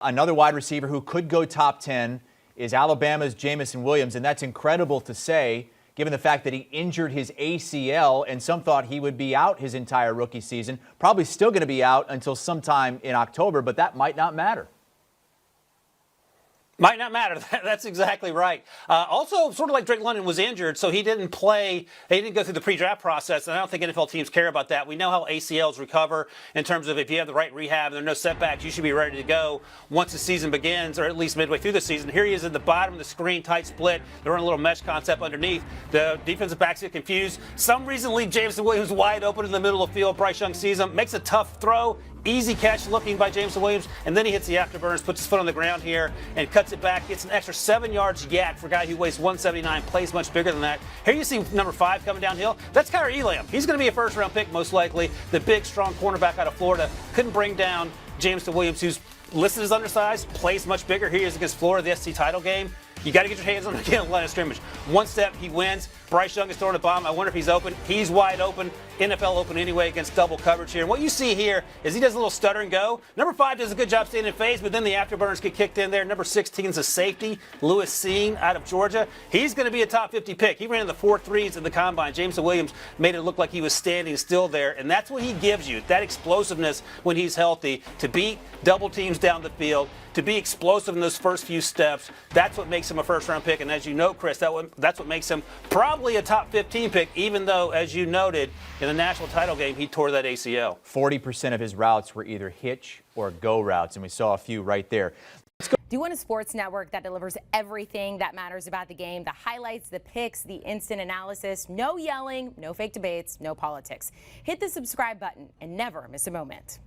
Another wide receiver who could go top 10 is Alabama's Jameson Williams, and that's incredible to say, given the fact that he injured his ACL, and some thought he would be out his entire rookie season. Probably still going to be out until sometime in October, but that might not matter. Might not matter. That's exactly right. Also, sort of like Drake London was injured, so he didn't play. He didn't go through the pre-draft process, and I don't think NFL teams care about that. We know how ACLs recover in terms of if you have the right rehab and there are no setbacks, you should be ready to go once the season begins, or at least midway through the season. Here he is at the bottom of the screen, tight split. They're in a little mesh concept underneath. The defensive backs get confused. Some reason leave Jameson Williams wide open in the middle of the field. Bryce Young sees him, makes a tough throw. Easy catch looking by Jameson Williams, and then he hits the afterburners, puts his foot on the ground here, and cuts it back. Gets an extra 7 yards yak for a guy who weighs 179, plays much bigger than that. Here you see number 5 coming downhill. That's Kyrie Elam. He's going to be a first-round pick most likely. The big, strong cornerback out of Florida. Couldn't bring down Jameson Williams, who's listed as undersized, plays much bigger. Here he is against Florida, the SC title game. You got to get your hands on the line of scrimmage. One step, he wins. Bryce Young is throwing a bomb. I wonder if he's open. He's wide open. NFL open anyway against double coverage here. And what you see here is he does a little stutter and go. Number 5 does a good job staying in phase, but then the afterburners get kicked in there. Number 16 is a safety, Lewis Seen out of Georgia. He's going to be a top 50 pick. He ran in the 4.3s in the combine. Jameson Williams made it look like he was standing still there, and that's what he gives you, that explosiveness when he's healthy, to beat double teams down the field, to be explosive in those first few steps. That's what makes him a first-round pick, and as you know, Chris, that's what makes him probably a top 15 pick, even though, as you noted, in the national title game, he tore that ACL. 40% of his routes were either hitch or go routes, and we saw a few right there. Do you want a sports network that delivers everything that matters about the game? The highlights, the picks, the instant analysis, no yelling, no fake debates, no politics. Hit the subscribe button and never miss a moment.